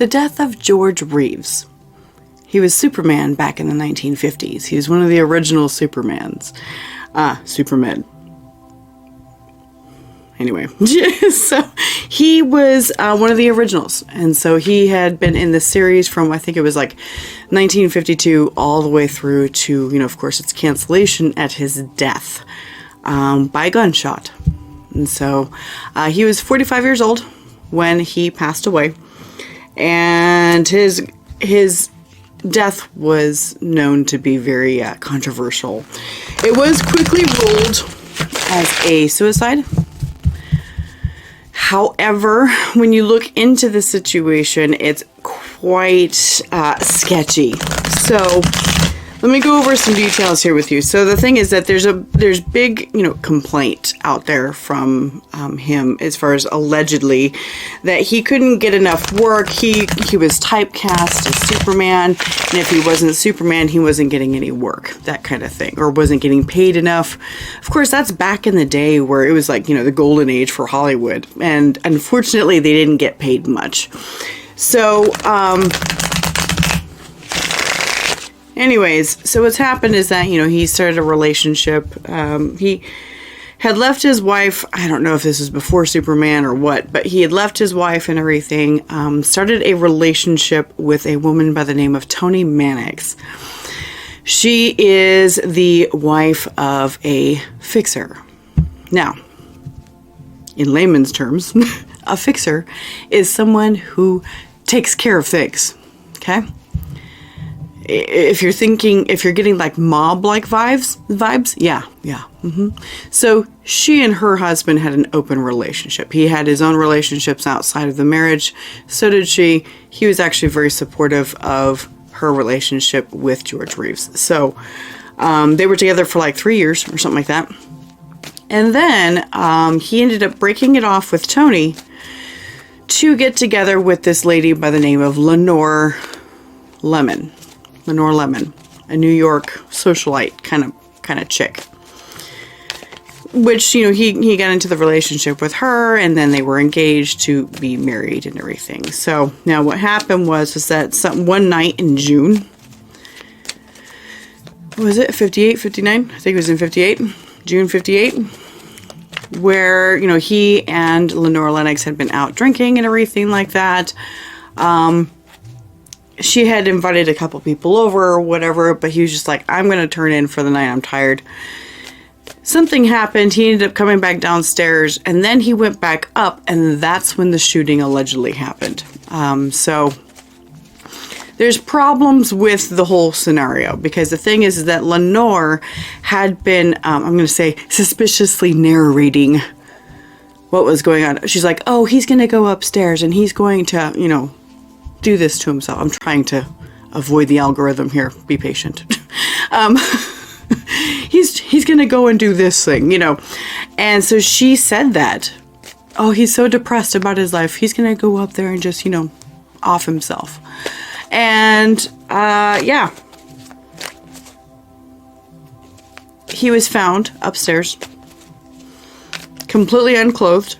The death of George Reeves. He was Superman back in the 1950s. He was one of the original Supermans. Superman. Anyway, so he was one of the originals. And so he had been in the series from, I think it was like 1952 all the way through to, of course, its cancellation at his death by gunshot. And so he was 45 years old when he passed away. And his death was known to be very controversial. It was quickly ruled as a suicide. However, when you look into the situation, it's quite sketchy. So let me go over some details here with you. So the thing is that there's big, complaint out there from him as far as allegedly that he couldn't get enough work. He was typecast as Superman, and if he wasn't Superman, he wasn't getting any work, that kind of thing, or wasn't getting paid enough. Of course, that's back in the day where it was like, the golden age for Hollywood, and unfortunately, they didn't get paid much. So, anyways, so what's happened is that, he started a relationship. He had left his wife. I don't know if this was before Superman or what, but he had left his wife and everything. Started a relationship with a woman by the name of Toni Mannix. She is the wife of a fixer. Now, in layman's terms, a fixer is someone who takes care of things. Okay? If you're getting like mob-like vibes, yeah. So she and her husband had an open relationship. He had his own relationships outside of the marriage. So did she. He was actually very supportive of her relationship with George Reeves. So they were together for like 3 years or something like that. And then he ended up breaking it off with Toni to get together with this lady by the name of Lenore Lemon, a New York socialite kind of chick. Which, he got into the relationship with her, and then they were engaged to be married and everything. So now what happened was that one night in June, was it 58, 59? I think it was in 58, June 58, where, he and Lenore Lennox had been out drinking and everything like that. She had invited a couple people over or whatever, but he was just like, I'm going to turn in for the night. I'm tired. Something happened. He ended up coming back downstairs, and then he went back up, and that's when the shooting allegedly happened. So there's problems with the whole scenario, because the thing is that Lenore had been, I'm going to say, suspiciously narrating what was going on. She's like, oh, he's going to go upstairs, and he's going to, do this to himself. I'm trying to avoid the algorithm here. Be patient. He's going to go and do this thing, And so she said that. Oh, he's so depressed about his life. He's going to go up there and just, off himself. And, yeah. He was found upstairs. Completely unclothed.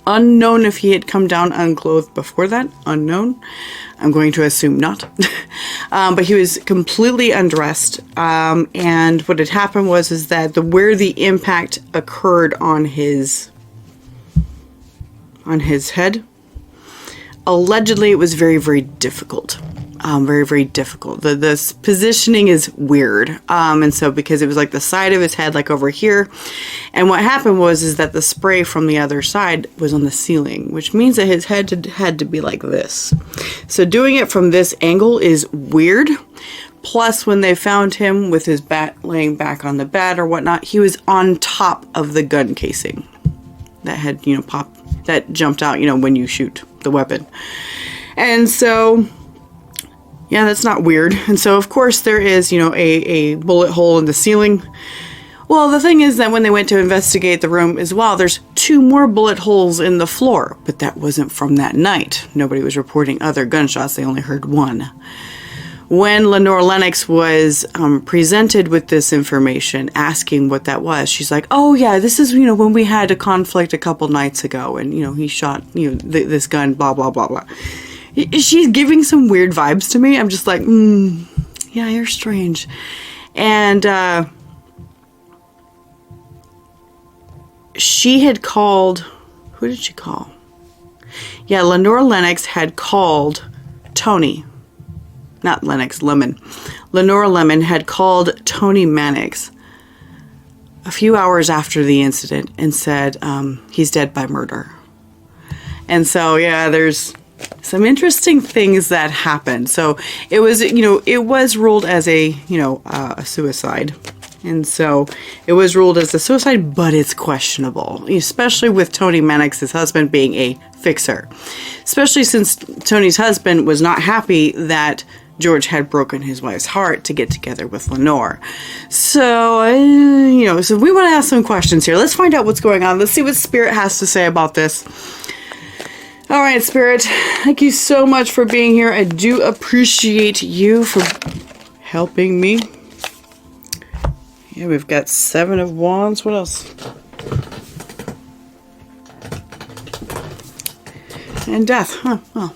Unknown if he had come down unclothed before that. Unknown. I'm going to assume not. But he was completely undressed. And what had happened was that where the impact occurred on his head, allegedly it was very, very difficult. Very, very difficult. The positioning is weird. And so because it was like the side of his head, like over here. And what happened was that the spray from the other side was on the ceiling, which means that his head had to be like this. So doing it from this angle is weird. Plus, when they found him with his bat laying back on the bed or whatnot, he was on top of the gun casing that had, popped, that jumped out, when you shoot the weapon. And so, yeah, that's not weird. And so, of course, there is, a bullet hole in the ceiling. Well, the thing is that when they went to investigate the room as well, there's 2 more bullet holes in the floor. But that wasn't from that night. Nobody was reporting other gunshots. They only heard 1. When Lenore Lennox was presented with this information, asking what that was, she's like, oh, yeah, this is, when we had a conflict a couple nights ago. And, he shot, this gun, blah, blah, blah, blah. she's giving some weird vibes to me. I'm just like, yeah, you're strange. And she had called, who did she call? Yeah, Lenore Lennox had called Tony. Not Lennox, Lemon. Lenore Lemon had called Tony Mannix a few hours after the incident and said, he's dead by murder. And so, yeah, there's some interesting things that happened. So it was, it was ruled as a suicide. And so it was ruled as a suicide, but it's questionable, especially with Tony Mannix's husband being a fixer. Especially since Tony's husband was not happy that George had broken his wife's heart to get together with Lenore. So, so we want to ask some questions here. Let's find out what's going on. Let's see what Spirit has to say about this. All right, Spirit, thank you so much for being here. I do appreciate you for helping me. Yeah, we've got 7 of Wands. What else? And Death. Huh. Oh.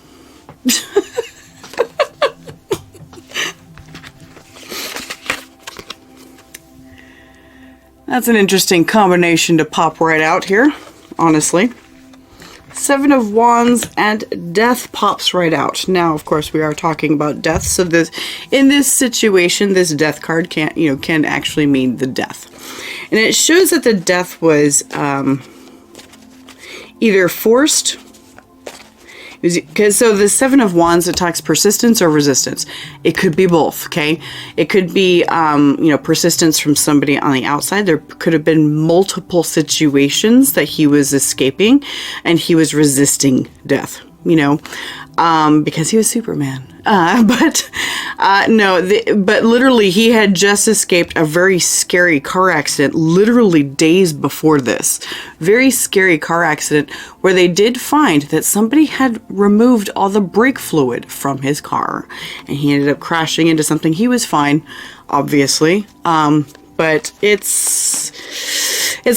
That's an interesting combination to pop right out here, honestly. 7 of Wands and Death pops right out. Now, of course, we are talking about death. So in this situation, this Death card can actually mean the death. And it shows that the death was either forced. So the 7 of Wands, it talks persistence or resistance. It could be both, okay? It could be, persistence from somebody on the outside. There could have been multiple situations that he was escaping and he was resisting death, because he was Superman. But literally he had just escaped a very scary car accident literally days before this. Very scary car accident where they did find that somebody had removed all the brake fluid from his car and he ended up crashing into something. He was fine, obviously. But it's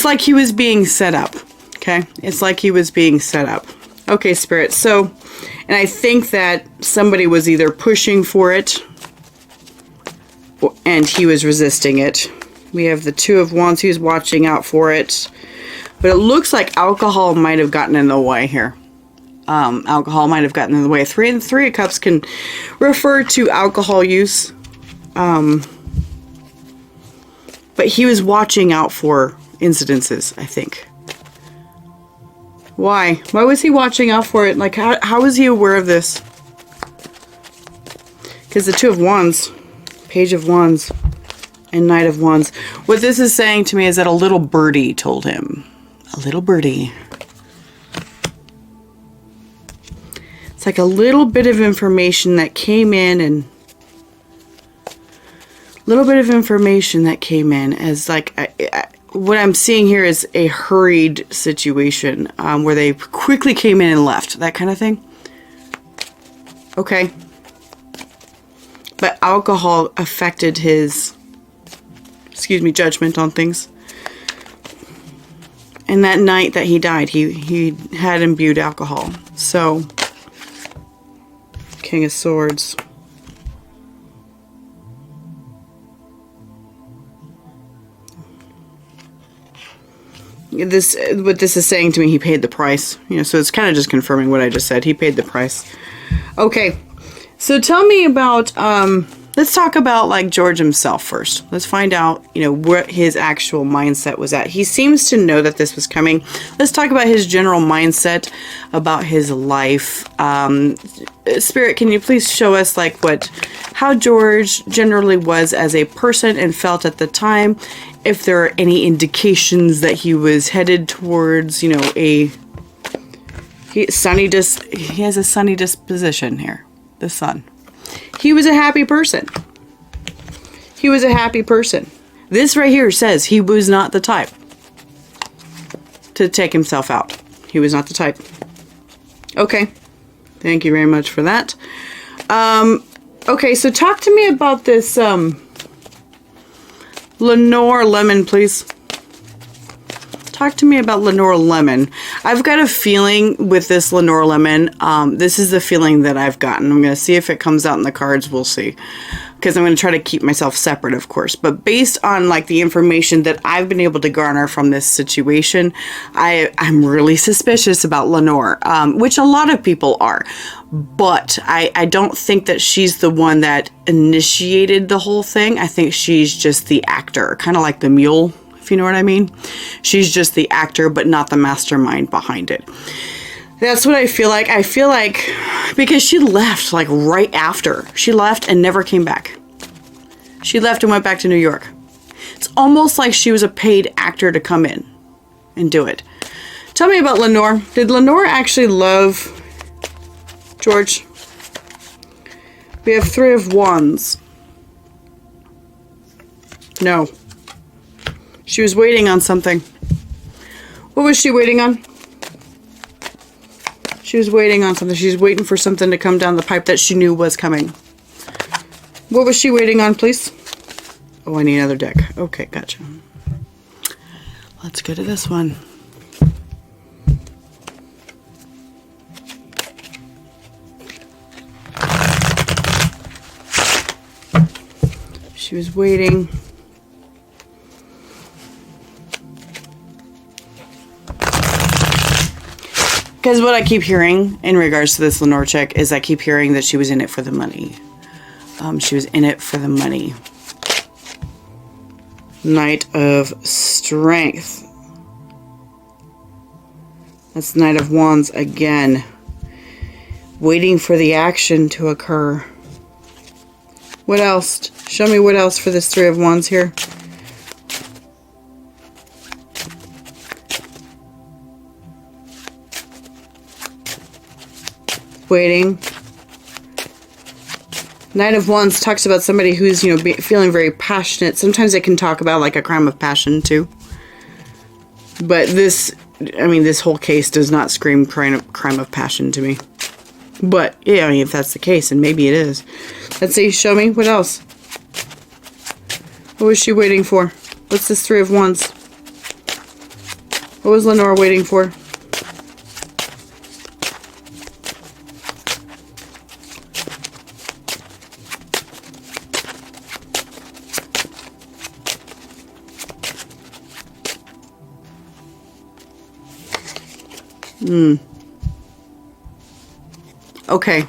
like he was being set up. Okay. It's like he was being set up. Okay, Spirit. So, and I think that somebody was either pushing for it and he was resisting it. We have the 2 of Wands. He was watching out for it. But it looks like alcohol might have gotten in the way here. Alcohol might have gotten in the way. 3 of Cups can refer to alcohol use. But he was watching out for incidences, I think. Why? Why was he watching out for it? Like, how was he aware of this? Because the 2 of Wands, Page of Wands, and Knight of Wands. What this is saying to me is that a little birdie told him. A little birdie. It's like a little bit of information that came in and... little bit of information that came in as like... what I'm seeing here is a hurried situation where they quickly came in and left. That kind of thing. Okay. But alcohol affected his, judgment on things. And that night that he died, he had imbued alcohol. So, King of Swords. What this is saying to me, he paid the price. So it's kind of just confirming what I just said. He paid the price. Okay. So tell me about, let's talk about like George himself first. Let's find out, what his actual mindset was at. He seems to know that this was coming. Let's talk about his general mindset about his life. Spirit, can you please show us like how George generally was as a person and felt at the time? If there are any indications that he was headed towards, he has a sunny disposition here. The sun. He was a happy person. He was a happy person. This right here says he was not the type to take himself out. He was not the type. Okay. Thank you very much for that. Okay, so talk to me about this, Lenore Lemon, please. talk to me about Lenore Lemon. I've got a feeling with this Lenore Lemon. This is the feeling that I've gotten. I'm going to see if it comes out in the cards. We'll see. Because I'm going to try to keep myself separate, of course. But based on like the information that I've been able to garner from this situation, I'm really suspicious about Lenore, which a lot of people are. But I don't think that she's the one that initiated the whole thing. I think she's just the actor, kind of like the mule, if you know what I mean. She's just the actor, but not the mastermind behind it. That's what I feel like. I feel like because she left like right after. She left and never came back. She left and went back to New York. It's almost like she was a paid actor to come in and do it. Tell me about Lenore. Did Lenore actually love George? We have 3 of Wands. No. She was waiting on something. What was she waiting on? She was waiting on something. She was waiting for something to come down the pipe that she knew was coming. What was she waiting on, please? Oh, I need another deck. Okay, gotcha. Let's go to this one. She was waiting. Because what I keep hearing in regards to this Lenore chick is I keep hearing that she was in it for the money. She was in it for the money. Knight of Strength. That's Knight of Wands again. Waiting for the action to occur. What else? Show me what else for this 3 of Wands here. Waiting. Knight of Wands talks about somebody who's, feeling very passionate. Sometimes it can talk about like a crime of passion too. But this whole case does not scream crime of passion to me. But, yeah, if that's the case, and maybe it is. Let's see, show me. What else? What was she waiting for? What's this 3 of Wands? What was Lenore waiting for? Okay.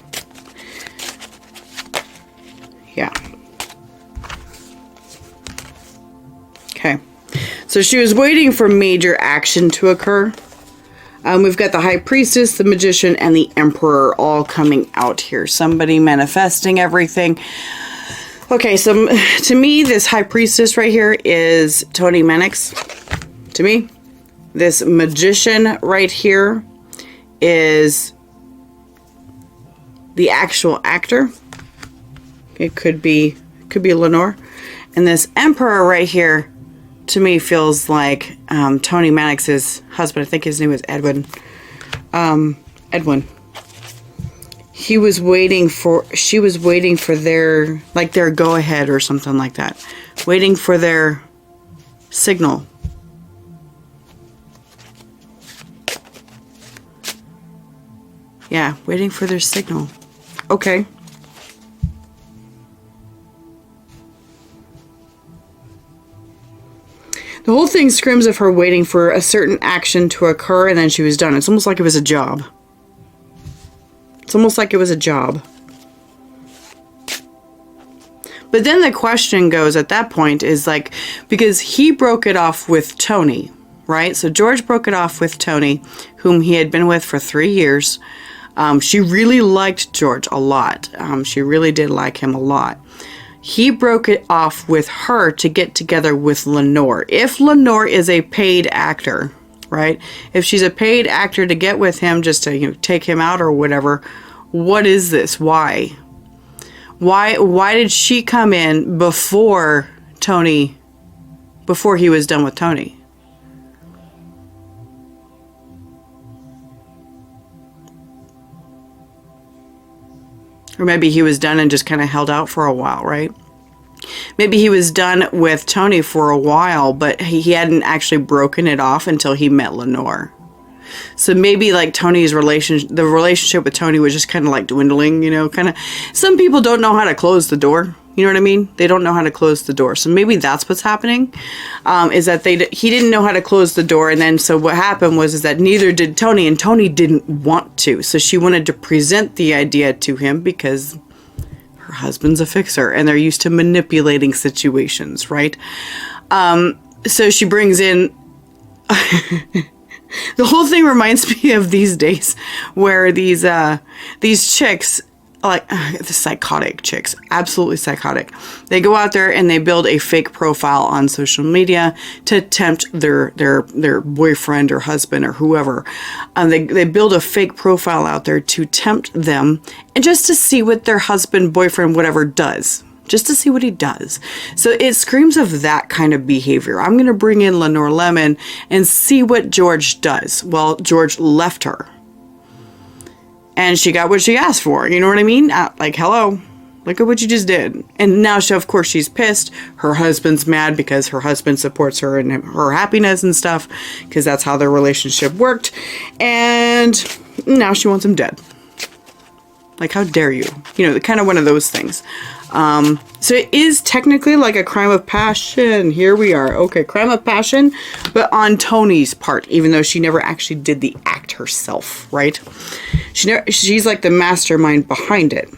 Yeah. Okay. So she was waiting for major action to occur. We've got the High Priestess, the Magician, and the Emperor all coming out here. Somebody manifesting everything. Okay, so to me, this High Priestess right here is Tony Mannix. To me. This Magician right here is the actual actor. It could be Lenore. And this Emperor right here, to me, feels like Tony Mannix's husband. I think his name was Edwin. Edwin. She was waiting for their go-ahead or something like that. Waiting for their signal. Yeah, waiting for their signal. Okay. The whole thing screams of her waiting for a certain action to occur and then she was done. It's almost like it was a job. It's almost like it was a job. But then the question goes at that point is like, because he broke it off with Tony, right? So George broke it off with Tony, whom he had been with for 3 years. She really liked George a lot. She really did like him a lot. He broke it off with her to get together with Lenore. If Lenore is a paid actor, right? If she's a paid actor to get with him just to take him out or whatever, what is this? Why? Why did she come in before he was done with Tony? Or maybe he was done and just kind of held out for a while, right? maybe he was done with Tony for a while, but he hadn't actually broken it off until he met Lenore. So maybe like the relationship with Tony was just kind of like dwindling, you know, kind of. Some people don't know how to close the door. You know what I mean? They don't know how to close the door. So maybe that's what's happening, is that he didn't know how to close the door. And then so what happened is that neither did Tony, and Tony didn't want to. So she wanted to present the idea to him because her husband's a fixer and they're used to manipulating situations, right? So she brings in... The whole thing reminds me of these days where these chicks, like the psychotic chicks, absolutely psychotic. They go out there and they build a fake profile on social media to tempt their boyfriend or husband or whoever. They build a fake profile out there to tempt them and just to see what their husband, boyfriend, whatever does. Just to see what he does. So it screams of that kind of behavior. I'm going to bring in Lenore Lemon and see what George does. Well, George left her. And she got what she asked for. You know what I mean? Like, hello, look at what you just did. And now, of course, she's pissed. Her husband's mad because her husband supports her and her happiness and stuff. Because that's how their relationship worked. And now she wants him dead. Like, how dare you? You know, kind of one of those things. So it is technically like a crime of passion. Here we are. Okay, crime of passion, but on Tony's part, even though she never actually did the act herself, right? She's like the mastermind behind it.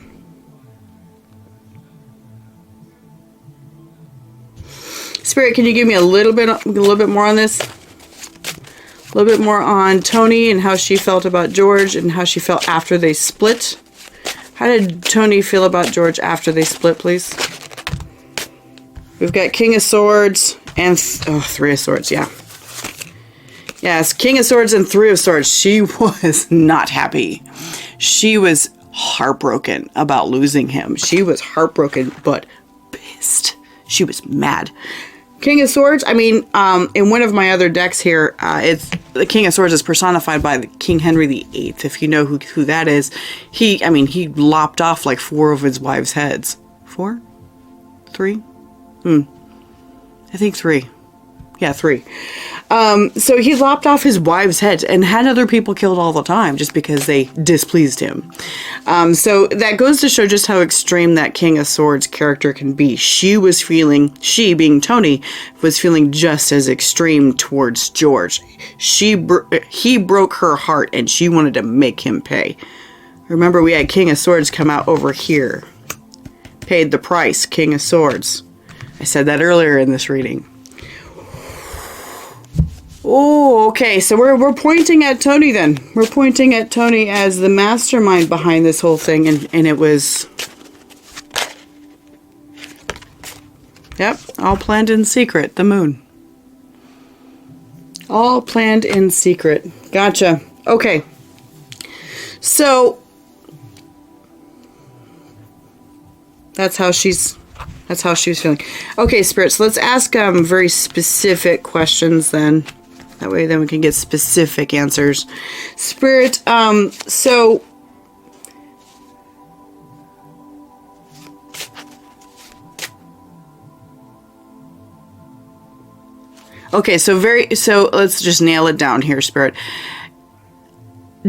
Spirit, can you give me a little bit more on this? A little bit more on Tony and how she felt about George and how she felt after they split. How did Tony feel about George after they split, please? We've got King of Swords and... Three of Swords, yeah. Yes, King of Swords and Three of Swords. She was not happy. She was heartbroken about losing him. She was heartbroken, but pissed. She was mad. King of Swords, I mean, in one of my other decks here, it's the King of Swords is personified by the King Henry VIII. If you know who that is, he lopped off like 4 of his wives' heads. 4? 3? I think 3. Yeah, 3. So he lopped off his wives' heads and had other people killed all the time just because they displeased him. So that goes to show just how extreme that King of Swords character can be. She, being Tony, was feeling just as extreme towards George. He broke her heart and she wanted to make him pay. Remember, we had King of Swords come out over here. Paid the price, King of Swords. I said that earlier in this reading. Oh, okay. So we're pointing at Tony then. We're pointing at Tony as the mastermind behind this whole thing. And it was... Yep. All planned in secret. The moon. All planned in secret. Gotcha. Okay. So... That's how she was feeling. Okay, spirits, let's ask very specific questions then. That way then we can get specific answers. Spirit, so... Okay, so let's just nail it down here, Spirit.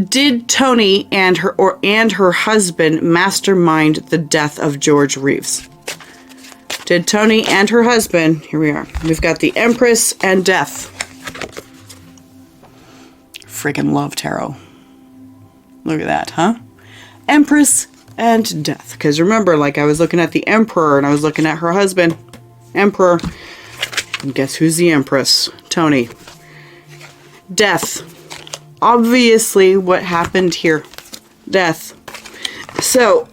Did Tony and her husband mastermind the death of George Reeves? Did Tony and her husband... Here we are. We've got the Empress and Death. Freaking love tarot. Look at that, huh? Empress and Death. Because remember, like I was looking at the Emperor and I was looking at her husband. Emperor. And guess who's the Empress? Tony. Death. Obviously, what happened here? Death. So,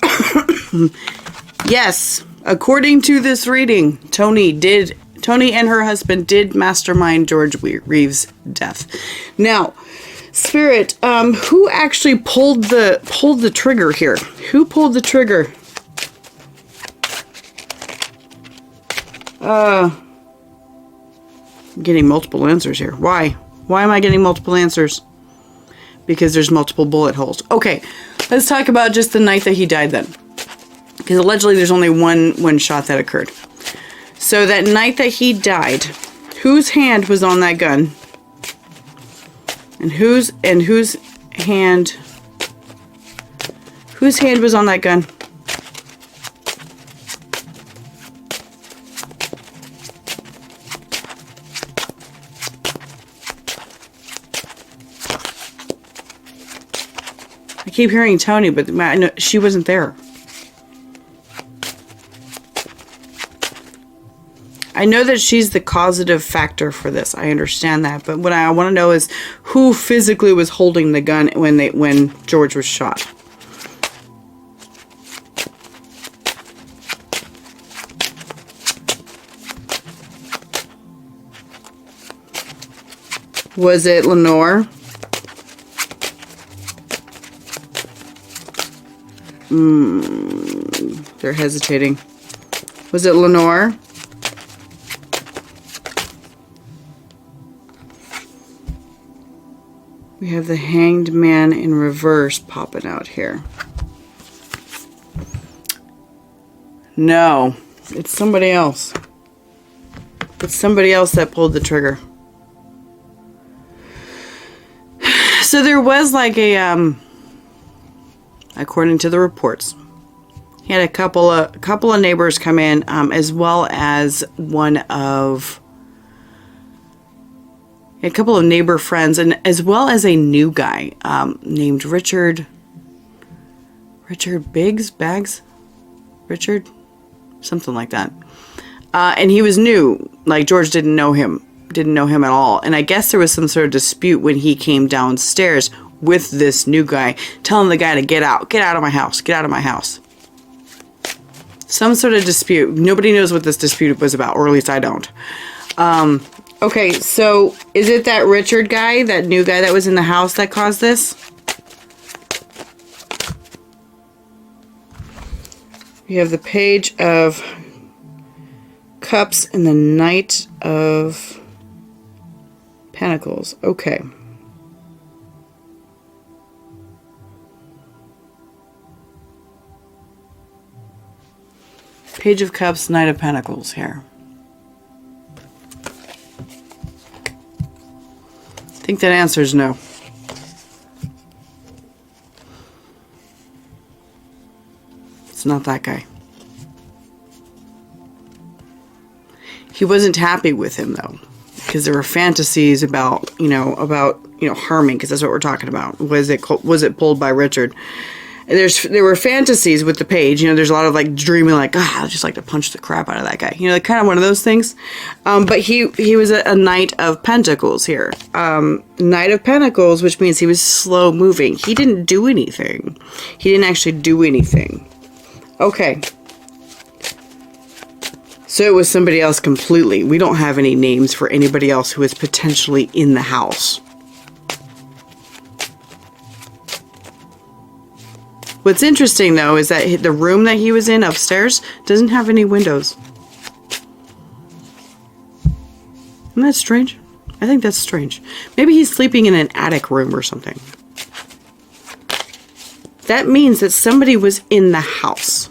yes, according to this reading, Tony and her husband did mastermind George Reeves' death. Now, Spirit, who actually pulled the trigger here? Who pulled the trigger? I'm getting multiple answers here. Why? Why am I getting multiple answers? Because there's multiple bullet holes. Okay, let's talk about just the night that he died then. Because allegedly there's only one shot that occurred. So that night that he died, whose hand was on that gun? And whose hand was on that gun? I keep hearing Tony, but no, she wasn't there. I know that she's the causative factor for this. I understand that. But what I want to know is who physically was holding the gun when George was shot. Was it Lenore? They're hesitating. Was it Lenore? We have the Hanged Man in reverse popping out here. No, it's somebody else. It's somebody else that pulled the trigger. So there was like a, according to the reports, he had a couple of neighbors come in, as well as a couple of neighbor friends, and as well as a new guy named Richard Bags, something like that. And he was new. Like, George didn't know him at all. And I guess there was some sort of dispute when he came downstairs with this new guy, telling the guy to get out of my house. Some sort of dispute. Nobody knows what this dispute was about, or at least I don't. Okay, so is it that Richard guy, that new guy that was in the house, that caused this? We have the Page of Cups and the Knight of Pentacles. Okay. Page of Cups, Knight of Pentacles here. I think that answer's no. It's not that guy. He wasn't happy with him though, because there were fantasies about harming, because that's what we're talking about. Was it pulled by Richard? There were fantasies with the Page. There's a lot of like dreaming, like, I'd just like to punch the crap out of that guy. Like kind of one of those things. But he was a Knight of Pentacles here. Knight of Pentacles, which means he was slow moving. He didn't do anything. He didn't actually do anything. Okay. So it was somebody else completely. We don't have any names for anybody else who is potentially in the house. What's interesting, though, is that the room that he was in upstairs doesn't have any windows. Isn't that strange? I think that's strange. Maybe he's sleeping in an attic room or something. That means that somebody was in the house.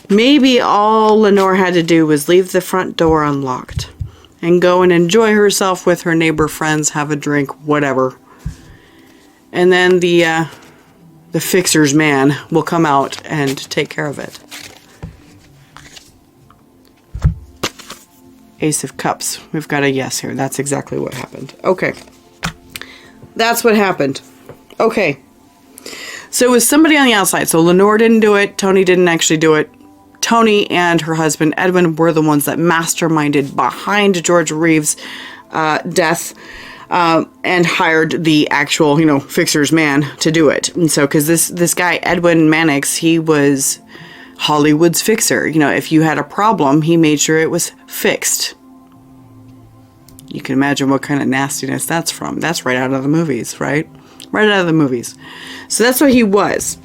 Maybe all Lenore had to do was leave the front door unlocked and go and enjoy herself with her neighbor friends, have a drink, whatever. And then the fixer's man will come out and take care of it. Ace of Cups. We've got a yes here. That's exactly what happened. Okay. That's what happened. Okay. So it was somebody on the outside. So Lenore didn't do it. Tony didn't actually do it. Tony and her husband Edwin were the ones that masterminded behind George Reeves' death. And hired the actual, fixer's man to do it. And so, because this guy, Edwin Mannix, he was Hollywood's fixer. If you had a problem, he made sure it was fixed. You can imagine what kind of nastiness that's from. That's right out of the movies, right? Right out of the movies. So that's what he was.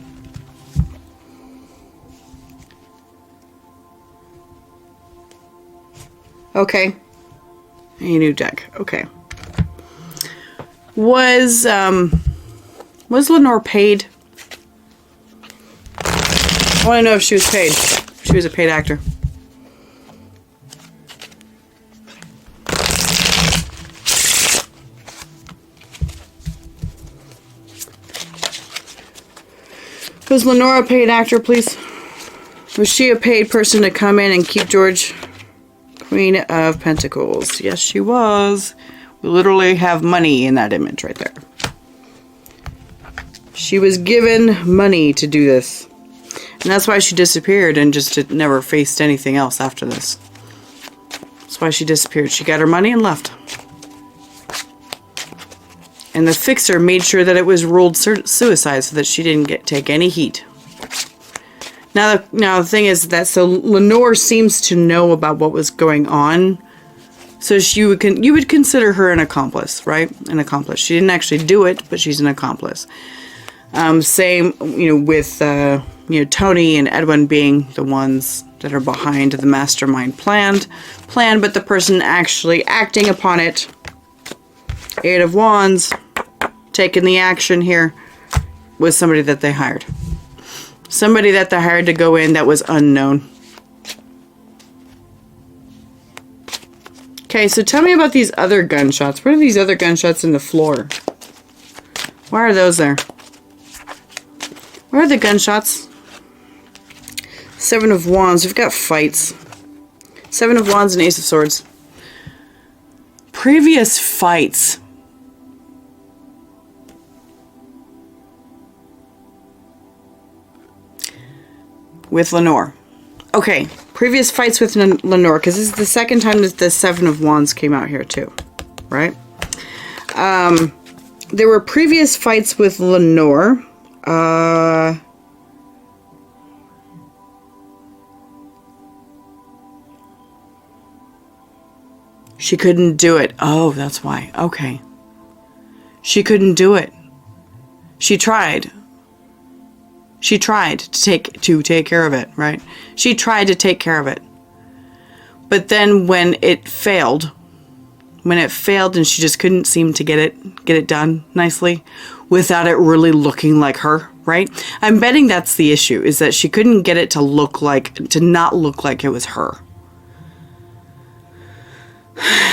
Okay. A new deck. Okay. Was Lenore paid? I want to know if she was paid. She was a paid actor. Was Lenora a paid actor, please? Was she a paid person to come in and keep George Queen of Pentacles? Yes, she was. We literally have money in that image right there. She was given money to do this. And that's why she disappeared and just never faced anything else after this. That's why she disappeared. She got her money and left. And the fixer made sure that it was ruled suicide so that she didn't take any heat. Now the thing is that so Lenore seems to know about what was going on. So you would consider her an accomplice, right? An accomplice. She didn't actually do it, but she's an accomplice. Same, with Tony and Edwin being the ones that are behind the mastermind plan, but the person actually acting upon it. Eight of Wands, taking the action here, was somebody that they hired. Somebody that they hired to go in that was unknown. Okay, so tell me about these other gunshots. What are these other gunshots in the floor? Why are those there? Where are the gunshots? Seven of Wands. We've got fights. Seven of Wands and Ace of Swords. Previous fights. With Lenore. Okay, previous fights with Lenore, because this is the second time that the Seven of Wands came out here too, right? There were previous fights with Lenore. She couldn't do it. Oh, that's why. Okay. She couldn't do it. She tried. She tried to take care of it, right? She tried to take care of it. But then when it failed and she just couldn't seem to get it done nicely without it really looking like her, right? I'm betting that's the issue, is that she couldn't get it to not look like it was her.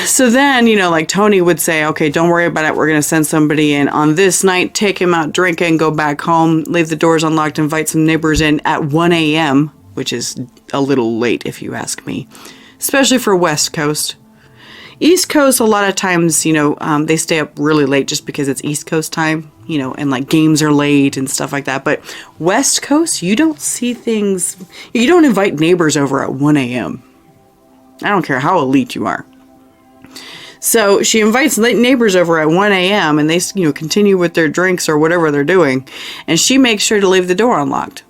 So then, like Tony would say, okay, don't worry about it. We're going to send somebody in on this night, take him out drinking, go back home, leave the doors unlocked, invite some neighbors in at 1 a.m., which is a little late if you ask me, especially for West Coast. East Coast, a lot of times, they stay up really late just because it's East Coast time, and like games are late and stuff like that. But West Coast, you don't see things, you don't invite neighbors over at 1 a.m. I don't care how elite you are. So she invites neighbors over at 1 a.m. and they, continue with their drinks or whatever they're doing. And she makes sure to leave the door unlocked.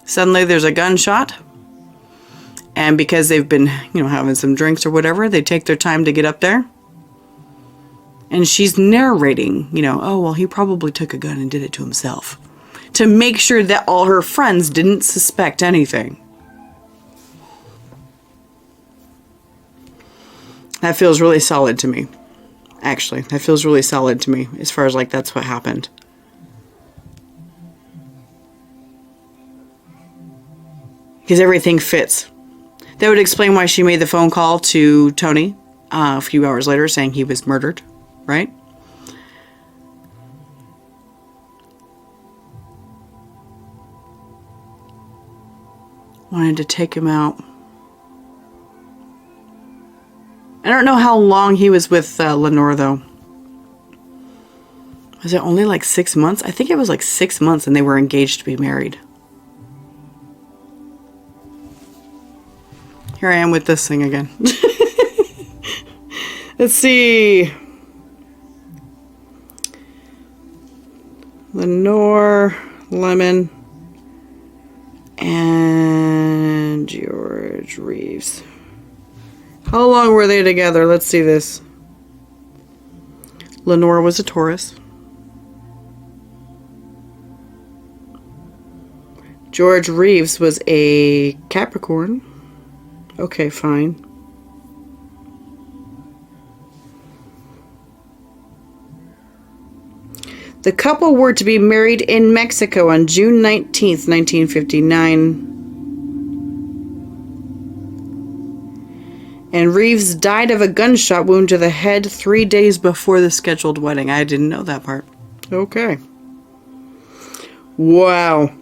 Suddenly there's a gunshot. And because they've been, having some drinks or whatever, they take their time to get up there. And she's narrating, oh, well, he probably took a gun and did it to himself. To make sure that all her friends didn't suspect anything. That feels really solid to me. Actually, that feels really solid to me as far as like that's what happened. Because everything fits. That would explain why she made the phone call to Tony a few hours later saying he was murdered, right? Wanted to take him out. I don't know how long he was with Lenore, though. Was it only like 6 months? I think it was like 6 months and they were engaged to be married. Here I am with this thing again. Let's see. Lenore, Lemon, and George Reeves. How long were they together? Let's see this. Lenore was a Taurus. George Reeves was a Capricorn. Okay, fine. The couple were to be married in Mexico on June 19th, 1959. And Reeves died of a gunshot wound to the head 3 days before the scheduled wedding. I didn't know that part. Okay. Wow.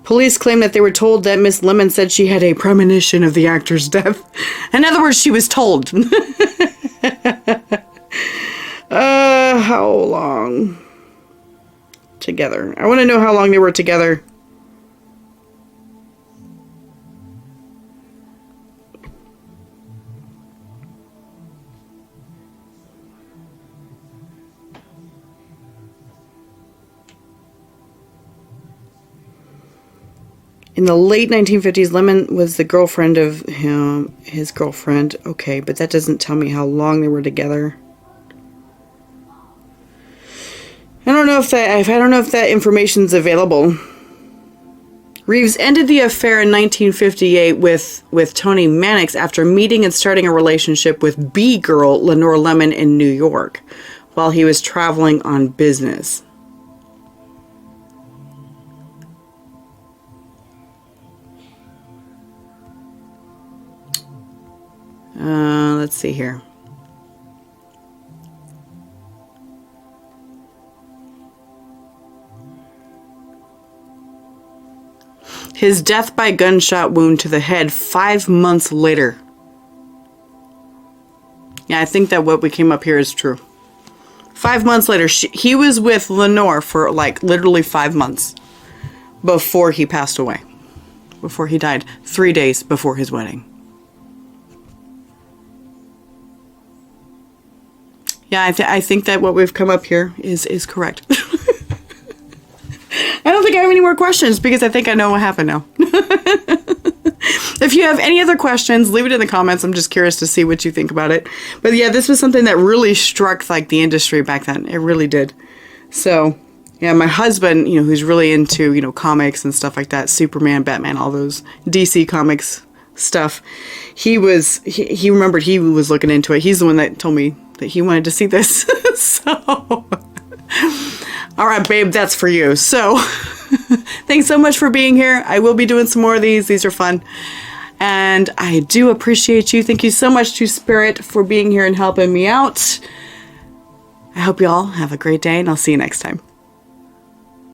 Police claim that they were told that Miss Lemon said she had a premonition of the actor's death. In other words, she was told. How long? Together. I want to know how long they were together. In the late 1950s, Lemon was the girlfriend of his girlfriend. Okay, but that doesn't tell me how long they were together. I don't know if that information's available. Reeves ended the affair in 1958 with Toni Mannix after meeting and starting a relationship with B girl Lenore Lemon in New York while he was traveling on business. Let's see here. His death by gunshot wound to the head 5 months later. Yeah, I think that what we came up here is true. 5 months later, he was with Lenore for like literally 5 months before he passed away. Before he died. 3 days before his wedding. Yeah, I think that what we've come up here is correct. I don't think I have any more questions because I think I know what happened now. If you have any other questions, leave it in the comments. I'm just curious to see what you think about it. But yeah, this was something that really struck like the industry back then. It really did. So yeah, my husband, who's really into, comics and stuff like that, Superman, Batman, all those DC comics stuff. He remembered he was looking into it. He's the one that told me that he wanted to see this. So, all right, babe, that's for you. So, thanks so much for being here. I will be doing some more of these. These are fun. And I do appreciate you. Thank you so much to Spirit for being here and helping me out. I hope you all have a great day, and I'll see you next time.